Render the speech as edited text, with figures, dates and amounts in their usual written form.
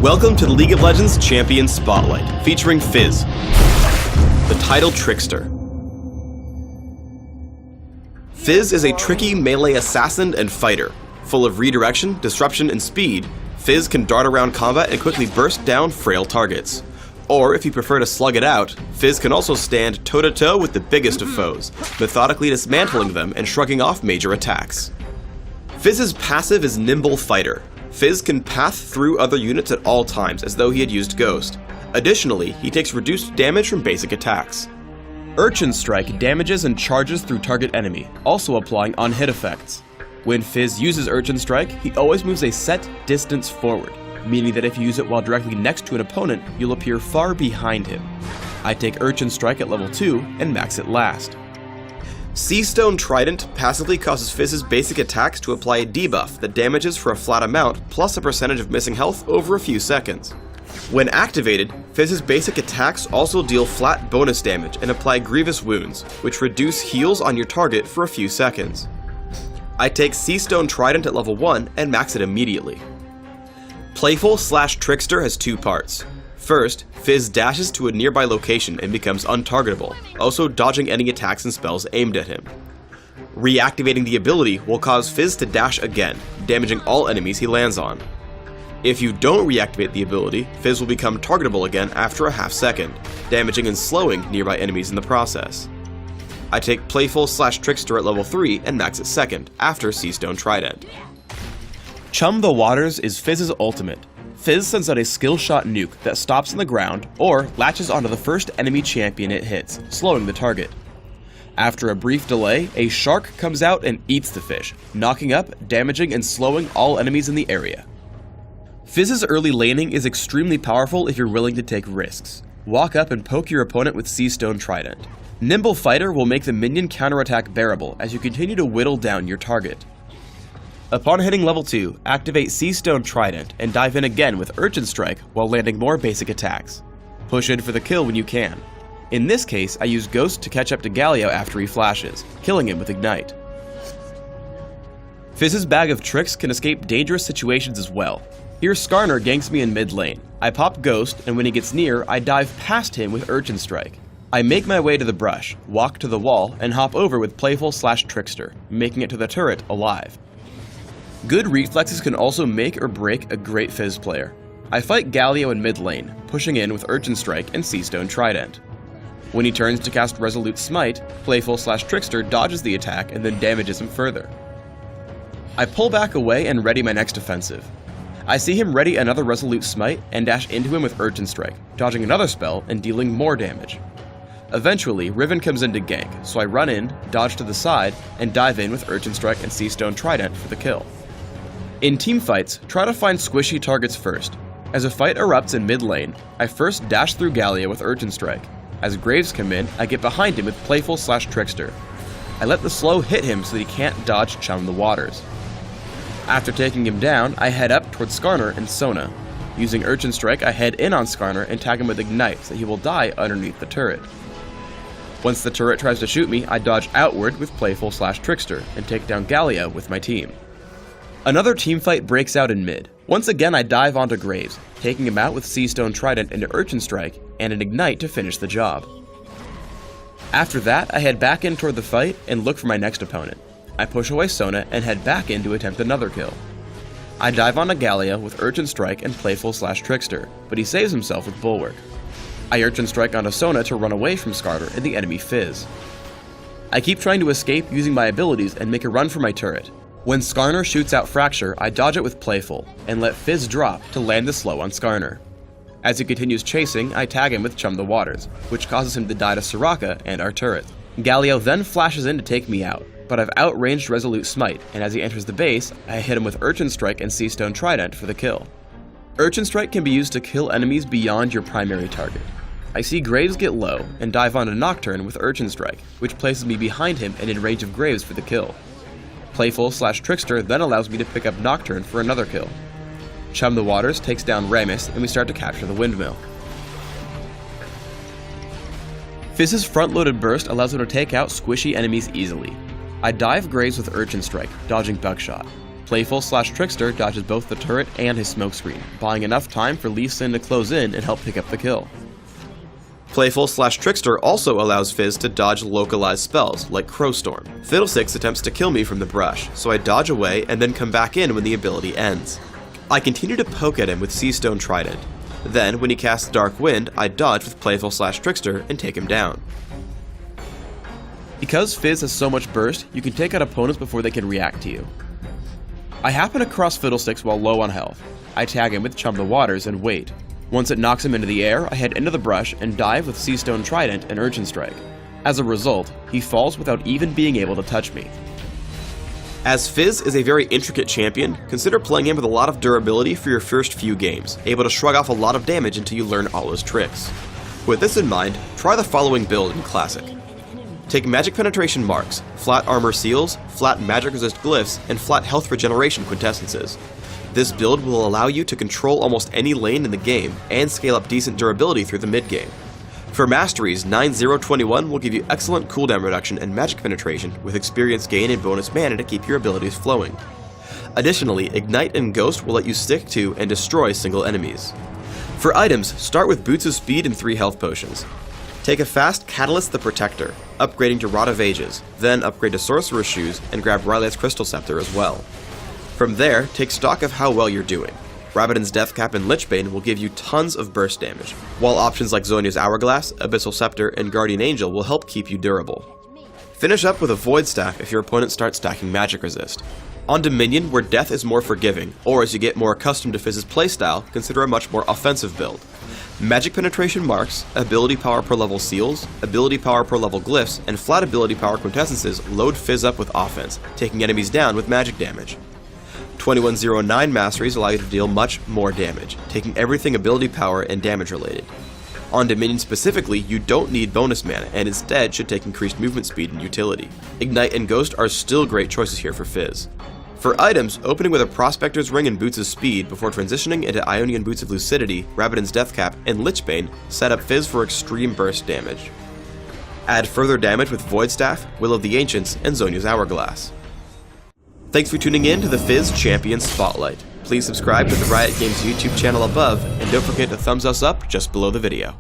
Welcome to the League of Legends Champion Spotlight, featuring Fizz, the Tidal Trickster. Fizz is a tricky melee assassin and fighter. Full of redirection, disruption, and speed, Fizz can dart around combat and quickly burst down frail targets. Or, if you prefer to slug it out, Fizz can also stand toe-to-toe with the biggest of foes, methodically dismantling them and shrugging off major attacks. Fizz's passive is Nimble Fighter. Fizz can path through other units at all times as though he had used Ghost. Additionally, he takes reduced damage from basic attacks. Urchin Strike damages and charges through target enemy, also applying on-hit effects. When Fizz uses Urchin Strike, he always moves a set distance forward, meaning that if you use it while directly next to an opponent, you'll appear far behind him. I take Urchin Strike at level 2 and max it last. Seastone Trident passively causes Fizz's basic attacks to apply a debuff that damages for a flat amount plus a percentage of missing health over a few seconds. When activated, Fizz's basic attacks also deal flat bonus damage and apply grievous wounds, which reduce heals on your target for a few seconds. I take Seastone Trident at level 1 and max it immediately. Playful/Trickster has two parts. First, Fizz dashes to a nearby location and becomes untargetable, also dodging any attacks and spells aimed at him. Reactivating the ability will cause Fizz to dash again, damaging all enemies he lands on. If you don't reactivate the ability, Fizz will become targetable again after a half second, damaging and slowing nearby enemies in the process. I take Playful/Trickster at level 3 and max it second, after Seastone Trident. Chum the Waters is Fizz's ultimate. Fizz sends out a skill shot nuke that stops on the ground or latches onto the first enemy champion it hits, slowing the target. After a brief delay, a shark comes out and eats the fish, knocking up, damaging, and slowing all enemies in the area. Fizz's early laning is extremely powerful if you're willing to take risks. Walk up and poke your opponent with Seastone Trident. Nimble Fighter will make the minion counterattack bearable as you continue to whittle down your target. Upon hitting level 2, activate Seastone Trident and dive in again with Urchin Strike while landing more basic attacks. Push in for the kill when you can. In this case, I use Ghost to catch up to Galio after he flashes, killing him with Ignite. Fizz's bag of tricks can escape dangerous situations as well. Here Skarner ganks me in mid lane. I pop Ghost, and when he gets near, I dive past him with Urchin Strike. I make my way to the brush, walk to the wall, and hop over with Playful/Trickster, making it to the turret alive. Good reflexes can also make or break a great Fizz player. I fight Galio in mid lane, pushing in with Urchin Strike and Seastone Trident. When he turns to cast Resolute Smite, Playful/Trickster dodges the attack and then damages him further. I pull back away and ready my next offensive. I see him ready another Resolute Smite and dash into him with Urchin Strike, dodging another spell and dealing more damage. Eventually, Riven comes in to gank, so I run in, dodge to the side, and dive in with Urchin Strike and Seastone Trident for the kill. In teamfights, try to find squishy targets first. As a fight erupts in mid lane, I first dash through Galio with Urchin Strike. As Graves come in, I get behind him with Playful/Trickster. I let the slow hit him so that he can't dodge Chum the Waters. After taking him down, I head up towards Skarner and Sona. Using Urchin Strike, I head in on Skarner and tag him with Ignite so he will die underneath the turret. Once the turret tries to shoot me, I dodge outward with Playful/Trickster and take down Galio with my team. Another teamfight breaks out in mid. Once again I dive onto Graves, taking him out with Seastone Trident and Urchin Strike, and an Ignite to finish the job. After that, I head back in toward the fight and look for my next opponent. I push away Sona and head back in to attempt another kill. I dive onto Galio with Urchin Strike and Playful/Trickster, but he saves himself with Bulwark. I Urchin Strike onto Sona to run away from Skarner and the enemy Fizz. I keep trying to escape using my abilities and make a run for my turret. When Skarner shoots out Fracture, I dodge it with Playful, and let Fizz drop to land the slow on Skarner. As he continues chasing, I tag him with Chum the Waters, which causes him to die to Soraka and our turret. Galio then flashes in to take me out, but I've outranged Resolute Smite, and as he enters the base, I hit him with Urchin Strike and Seastone Trident for the kill. Urchin Strike can be used to kill enemies beyond your primary target. I see Graves get low, and dive onto Nocturne with Urchin Strike, which places me behind him and in range of Graves for the kill. Playful/Trickster then allows me to pick up Nocturne for another kill. Chum the Waters takes down Ramus, and we start to capture the windmill. Fizz's front-loaded burst allows him to take out squishy enemies easily. I dive Graves with Urchin Strike, dodging Buckshot. Playful/Trickster dodges both the turret and his smokescreen, buying enough time for Lee Sin to close in and help pick up the kill. Playful/Trickster also allows Fizz to dodge localized spells, like Crowstorm. Fiddlesticks attempts to kill me from the brush, so I dodge away and then come back in when the ability ends. I continue to poke at him with Seastone Trident. Then, when he casts Dark Wind, I dodge with Playful/Trickster and take him down. Because Fizz has so much burst, you can take out opponents before they can react to you. I happen across Fiddlesticks while low on health. I tag him with Chum the Waters and wait. Once it knocks him into the air, I head into the brush and dive with Seastone Trident and Urchin Strike. As a result, he falls without even being able to touch me. As Fizz is a very intricate champion, consider playing him with a lot of durability for your first few games, able to shrug off a lot of damage until you learn all his tricks. With this in mind, try the following build in Classic. Take Magic Penetration Marks, Flat Armor Seals, Flat Magic Resist Glyphs, and Flat Health Regeneration Quintessences. This build will allow you to control almost any lane in the game, and scale up decent durability through the mid-game. For Masteries, 9-0-21 will give you excellent cooldown reduction and magic penetration, with experience gain and bonus mana to keep your abilities flowing. Additionally, Ignite and Ghost will let you stick to and destroy single enemies. For items, start with Boots of Speed and 3 health potions. Take a fast Catalyst the Protector, upgrading to Rod of Ages, then upgrade to Sorcerer's Shoes and grab Rylet's Crystal Scepter as well. From there, take stock of how well you're doing. Rabadon's Deathcap and Lichbane will give you tons of burst damage, while options like Zhonya's Hourglass, Abyssal Scepter, and Guardian Angel will help keep you durable. Finish up with a Void Staff if your opponent starts stacking Magic Resist. On Dominion, where death is more forgiving, or as you get more accustomed to Fizz's playstyle, consider a much more offensive build. Magic Penetration Marks, Ability Power per level Seals, Ability Power per level Glyphs, and Flat Ability Power Quintessences load Fizz up with offense, taking enemies down with magic damage. 2109 Masteries allow you to deal much more damage, taking everything ability power and damage related. On Dominion specifically, you don't need bonus mana, and instead should take increased movement speed and utility. Ignite and Ghost are still great choices here for Fizz. For items, opening with a Prospector's Ring and Boots of Speed before transitioning into Ionian Boots of Lucidity, Rabadon's Deathcap, and Lichbane set up Fizz for extreme burst damage. Add further damage with Void Staff, Will of the Ancients, and Zhonya's Hourglass. Thanks for tuning in to the Fizz Champion Spotlight. Please subscribe to the Riot Games YouTube channel above, and don't forget to thumbs us up just below the video.